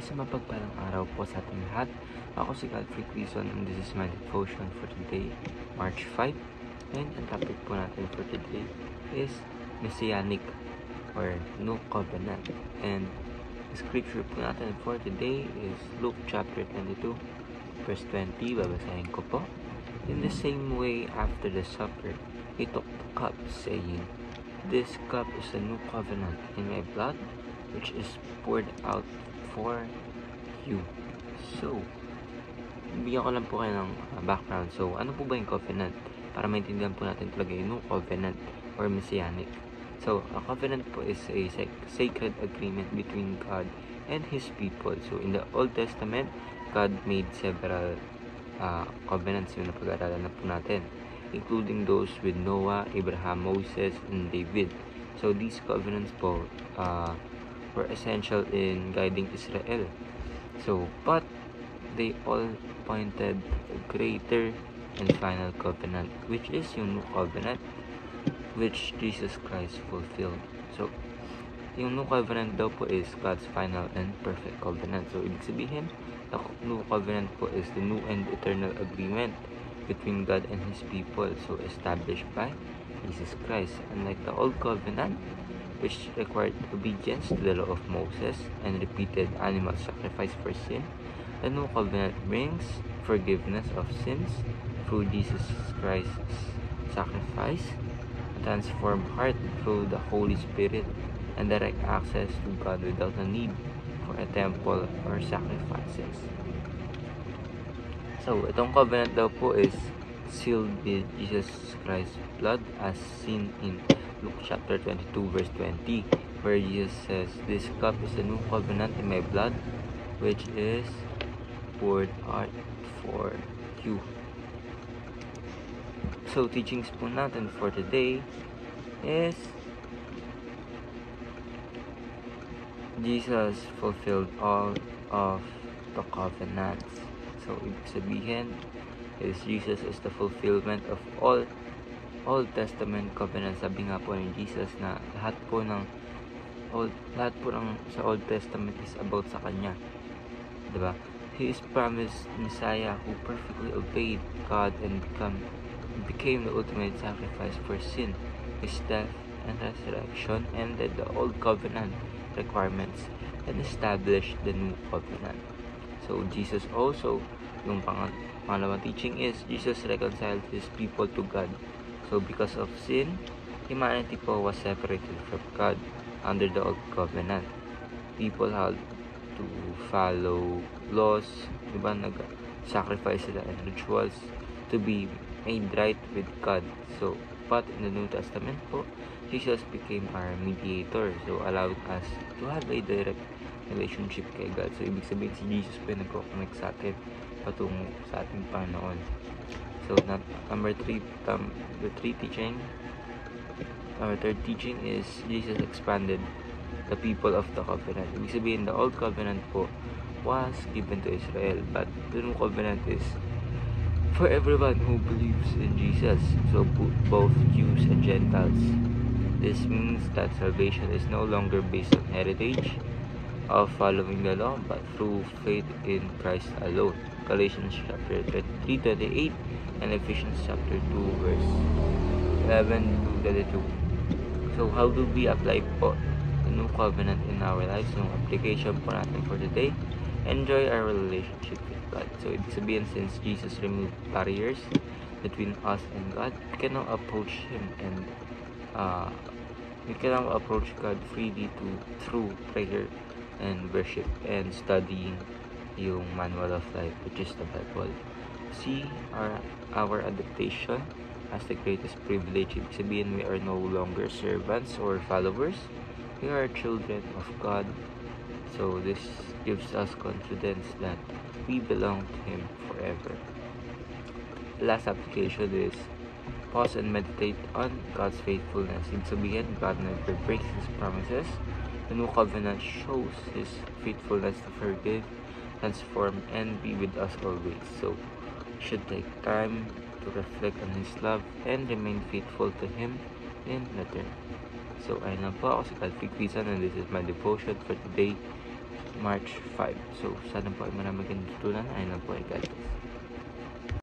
Isang mapagpalang araw po sa ating lahat. Ako si Godfrey Quizon and this is my devotion for today, March 5. And ang topic po natin for today is Messianic or New Covenant. And the scripture po natin for today is Luke chapter 22, verse 20. Babasahin ko po. In the same way, after the supper, he took the cup, saying, "This cup is the new covenant in my blood, which is poured out for you." So, bigyan ko lang po kayo ng background. So, ano po ba yung covenant? Para maintindihan po natin talaga yung covenant or messianic. So, a covenant po is a sacred agreement between God and His people. So, in the Old Testament, God made several covenants yung napag-aralan na po natin, including those with Noah, Abraham, Moses, and David. So, these covenants po were essential in guiding Israel. So, but they all pointed to a greater and final covenant, which is yung new covenant, which Jesus Christ fulfilled. So, yung new covenant daw po is God's final and perfect covenant. So, ibig sabihin, the new covenant po is the new and eternal agreement between God and His people. So, established by Jesus Christ. Unlike the old covenant, which required obedience to the law of Moses and repeated animal sacrifice for sin, the new covenant brings forgiveness of sins through Jesus Christ's sacrifice, a transformed heart through the Holy Spirit, and direct access to God without the need for a temple or sacrifices. So, itong covenant daw po is sealed with Jesus Christ's blood as seen in Luke chapter 22 verse 20, where Jesus says, "This cup is the new covenant in my blood, which is poured out for you." So, teachings po natin for today is Jesus fulfilled all of the covenants. So, ibig sabihin is Jesus is the fulfillment of all Old Testament covenants. Sabi nga po ni Jesus na lahat po ng sa Old Testament is about sa Kanya. Diba? He is promised Messiah who perfectly obeyed God and became the ultimate sacrifice for sin. His death and resurrection ended the old covenant requirements and established the new covenant. So, Jesus also, yung pangalawang teaching is, Jesus reconciled His people to God. So, because of sin, humanity po was separated from God under the old covenant. People had to follow laws, diba, nag-sacrifice sila and rituals to be made right with God. So, but in the New Testament po, Jesus became our mediator. So, allowed us to have a direct relationship kay God. So, ibig sabihin si Jesus po yung nagko-connect sa atin patungo sa ating Panginoon. So, number 3, the third teaching is Jesus expanded the people of the covenant. Ibig sabihin, the old covenant po was given to Israel, but the new covenant is for everyone who believes in Jesus. So, both Jews and Gentiles. This means that salvation is no longer based on heritage of following the law, but through faith in Christ alone. Galatians chapter 3:28 and Ephesians chapter 2 verse 11 to 22. So, how do we apply po the new covenant in our lives? Yung application po natin for today, enjoy our relationship with God. So, ibig sabihin, since Jesus removed barriers between us and God, we can now approach Him and we can now approach God freely through prayer and worship and studying yung manual of life, which is the Bible. See our adaptation as the greatest privilege. Ibig sabihin, we are no longer servants or followers. We are children of God. So this gives us confidence that we belong to Him forever. The last application is pause and meditate on God's faithfulness. Ibig sabihin, God never breaks His promises. The new covenant shows His faithfulness to forgive, transform, and be with us always. So, we should take time to reflect on His love and remain faithful to Him in return. So, ayun lang po. Ako si Godfrey Quizon and this is my devotion for today, March 5. So, sana po ay marami kayong tutunan. Ayun lang po ay God bless.